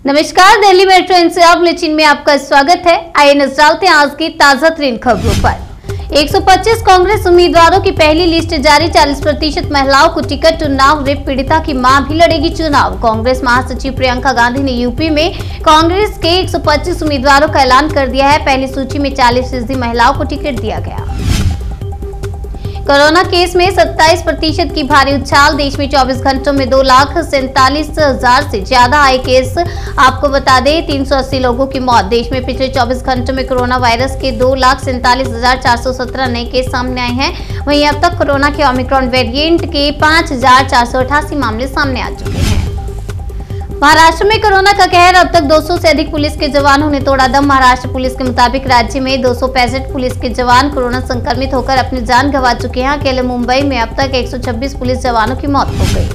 नमस्कार, Delhi metro NCR bulletin में आपका स्वागत है। आइए नजर डालते हैं आज की ताजा तरीन खबरों पर। 125 कांग्रेस उम्मीदवारों की पहली लिस्ट जारी। 40% महिलाओं को टिकट। उन्नाव रेप पीड़िता की मां भी लड़ेगी चुनाव। कांग्रेस महासचिव प्रियंका गांधी ने यूपी में कांग्रेस के 125 उम्मीदवारों का ऐलान कर दिया है। पहली सूची में 40% महिलाओं को टिकट दिया गया। कोरोना केस में 27% की भारी उछाल। देश में 24 घंटों में 2,47,000 से ज्यादा आए केस। आपको बता दें 380 लोगों की मौत। देश में पिछले 24 घंटों में कोरोना वायरस के 2,47,417 नए केस सामने आए हैं। वहीं अब तक कोरोना के ओमिक्रॉन वेरिएंट के 5,488 मामले सामने आ चुके हैं। महाराष्ट्र में कोरोना का कहर। अब तक 200 से अधिक पुलिस के जवानों ने तोड़ा दम। महाराष्ट्र पुलिस के मुताबिक राज्य में 265 पुलिस के जवान कोरोना संक्रमित होकर अपनी जान गंवा चुके हैं। अकेले मुंबई में अब तक 126 पुलिस जवानों की मौत हो गई।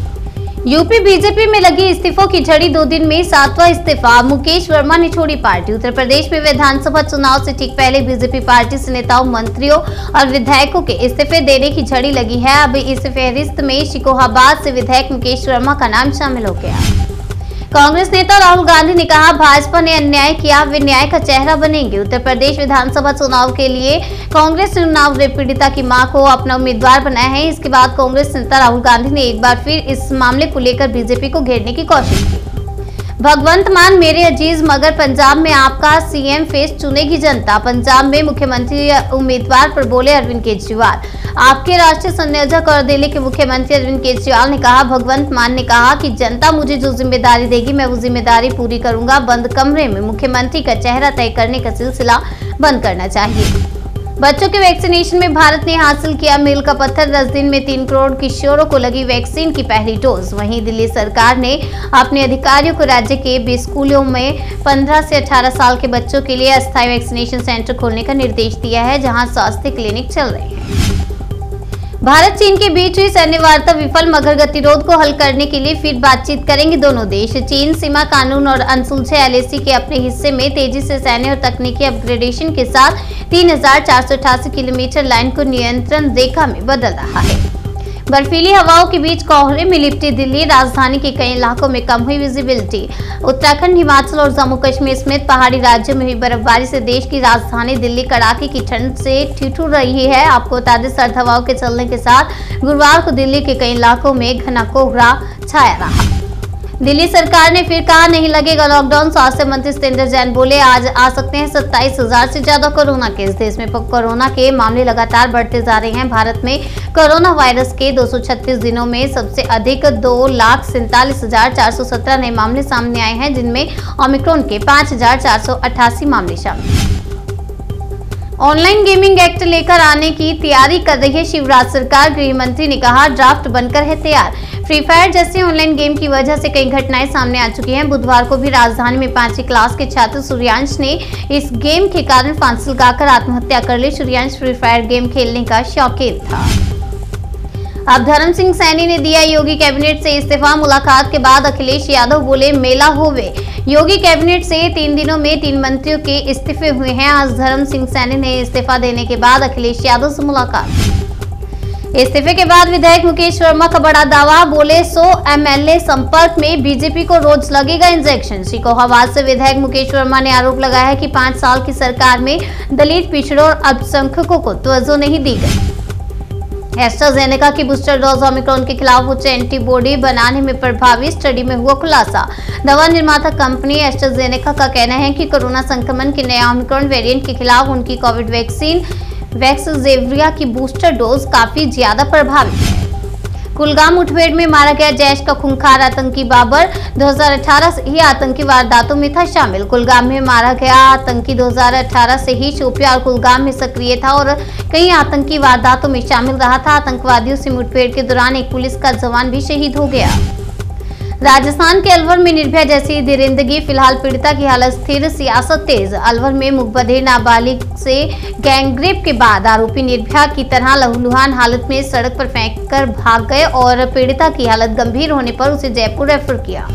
यूपी बीजेपी में लगी इस्तीफों की झड़ी। 2 दिन में 7वां इस्तीफा। मुकेश वर्मा ने छोड़ी पार्टी। उत्तर प्रदेश में विधानसभा चुनाव से ठीक पहले बीजेपी पार्टी से नेताओं, मंत्रियों और विधायकों के इस्तीफे देने की झड़ी लगी है। अब इस फहरिस्त में शिकोहाबाद से विधायक मुकेश वर्मा का नाम शामिल हो गया। कांग्रेस नेता राहुल गांधी ने कहा, भाजपा ने अन्याय किया, वे न्याय का चेहरा बनेंगे। उत्तर प्रदेश विधानसभा चुनाव के लिए कांग्रेस ने उन्नाव रेप पीड़िता की मां को अपना उम्मीदवार बनाया है। इसके बाद कांग्रेस नेता राहुल गांधी ने एक बार फिर इस मामले को लेकर बीजेपी को घेरने की कोशिश की। भगवंत मान मेरे अजीज, मगर पंजाब में आपका सीएम फेस चुनेगी जनता। पंजाब में मुख्यमंत्री उम्मीदवार पर बोले अरविंद केजरीवाल। आपके राष्ट्रीय संयोजक और दिल्ली के मुख्यमंत्री अरविंद केजरीवाल ने कहा, भगवंत मान ने कहा कि जनता मुझे जो जिम्मेदारी देगी मैं वो जिम्मेदारी पूरी करूंगा। बंद कमरे में मुख्यमंत्री का चेहरा तय करने का सिलसिला बंद करना चाहिए। बच्चों के वैक्सीनेशन में भारत ने हासिल किया मील का पत्थर। 10 दिन में 3 करोड़ किशोरों को लगी वैक्सीन की पहली डोज। वहीं दिल्ली सरकार ने अपने अधिकारियों को राज्य के 20 स्कूलों में 15 से 18 साल के बच्चों के लिए अस्थायी वैक्सीनेशन सेंटर खोलने का निर्देश दिया है, जहां स्वास्थ्य क्लिनिक चल रहे हैं। भारत चीन के बीच हुई सैन्य वार्ता विफल। मगर गतिरोध को हल करने के लिए फिर बातचीत करेंगे दोनों देश। चीन सीमा कानून और अनसुलझे एलएसी के अपने हिस्से में तेजी से सैन्य और तकनीकी अपग्रेडेशन के साथ 3,488 किलोमीटर लाइन को नियंत्रण रेखा में बदल रहा है। बर्फीली हवाओं के बीच कोहरे में लिपटी दिल्ली। राजधानी के कई इलाकों में कम हुई विजिबिलिटी। उत्तराखंड, हिमाचल और जम्मू कश्मीर समेत पहाड़ी राज्यों में हुई बर्फबारी से देश की राजधानी दिल्ली कड़ाके की ठंड से ठिठुर रही है। आपको बता दें, सर्द हवाओं के चलने के साथ गुरुवार को दिल्ली के कई इलाकों में घना कोहरा छाया रहा। दिल्ली सरकार ने फिर कहा, नहीं लगेगा लॉकडाउन। स्वास्थ्य मंत्री सत्येंद्र जैन बोले, आज आ सकते हैं 27,000 से ज्यादा कोरोना केस। देश में कोरोना के मामले लगातार बढ़ते जा रहे हैं। भारत में कोरोना वायरस के 236 दिनों में सबसे अधिक 2,47,417 नए मामले सामने आए हैं, जिनमें ओमिक्रॉन के 5,488 मामले शामिल हैं। ऑनलाइन गेमिंग एक्ट लेकर आने की तैयारी कर रही है शिवराज सरकार। गृह मंत्री ने कहा, ड्राफ्ट बनकर है तैयार। फ्री फायर जैसे ऑनलाइन गेम की वजह से कई घटनाएं सामने आ चुकी हैं। बुधवार को भी राजधानी में 5वीं क्लास के छात्र सूर्यांश ने इस गेम के कारण फांसी लगाकर आत्महत्या कर ली। सूर्यांश फ्री फायर गेम खेलने का शौकीन था। अब धर्म सिंह सैनी ने दिया योगी कैबिनेट से इस्तीफा। मुलाकात के बाद अखिलेश यादव बोले, मेला होवे। योगी कैबिनेट से 3 दिनों में 3 मंत्रियों के इस्तीफे हुए हैं। आज धर्म सिंह सैनी ने इस्तीफा देने के बाद अखिलेश यादव से मुलाकात। इस्तीफे के बाद विधायक मुकेश वर्मा का बड़ा दावा। बोले, 100 एमएलए संपर्क में, बीजेपी को रोज लगेगा इंजेक्शन। शिकोहाबाद से विधायक मुकेश वर्मा ने आरोप लगाया है कि 5 साल की सरकार में दलित, पिछड़ों और अल्पसंख्यकों को तवज्जो नहीं दी गई। एस्ट्राजेनेका की बूस्टर डोज ओमिक्रॉन के खिलाफ उच्च एंटीबॉडी बनाने में प्रभावी। स्टडी में हुआ खुलासा। दवा निर्माता कंपनी एस्ट्राजेनेका का कहना है कि कोरोना संक्रमण के नए ओमिक्रॉन वेरिएंट के खिलाफ उनकी कोविड वैक्सीन वैक्सजेवियर की बूस्टर डोज काफी ज्यादा प्रभावी है। कुलगाम मुठभेड़ में मारा गया जैश का खूंखार आतंकी बाबर 2018 से ही आतंकी वारदातों में था शामिल। कुलगाम में मारा गया आतंकी 2018 से ही शोपियां और कुलगाम में सक्रिय था और कई आतंकी वारदातों में शामिल रहा था। आतंकवादियों से मुठभेड़ के दौरान एक पुलिस का जवान भी शहीद हो गया। राजस्थान के अलवर में निर्भया जैसी दरिंदगी। फिलहाल पीड़िता की हालत स्थिर, सियासत तेज। अलवर में मुखबधिर नाबालिग से गैंगरेप के बाद आरोपी निर्भया की तरह लहूलुहान हालत में सड़क पर फेंककर भाग गए और पीड़िता की हालत गंभीर होने पर उसे जयपुर रेफर किया।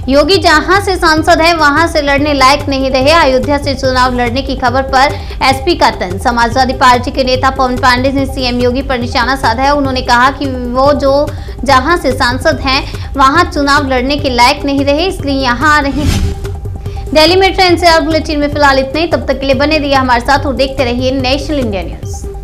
योगी जहां से सांसद हैं वहां से लड़ने लायक नहीं रहे। अयोध्या से चुनाव लड़ने की खबर पर एसपी का तंज। समाजवादी पार्टी के नेता पवन पांडे ने सीएम योगी पर निशाना साधा है। उन्होंने कहा कि वो जो जहां से सांसद हैं वहां चुनाव लड़ने के लायक नहीं रहे, इसलिए यहां आ रहे हैं। दिल्ली मेट्रो एनसीआर बुलेटिन में फिलहाल इतना ही। तब तक के लिए बने रहिए हमारे साथ और देखते रहिए नेशनल इंडिया न्यूज।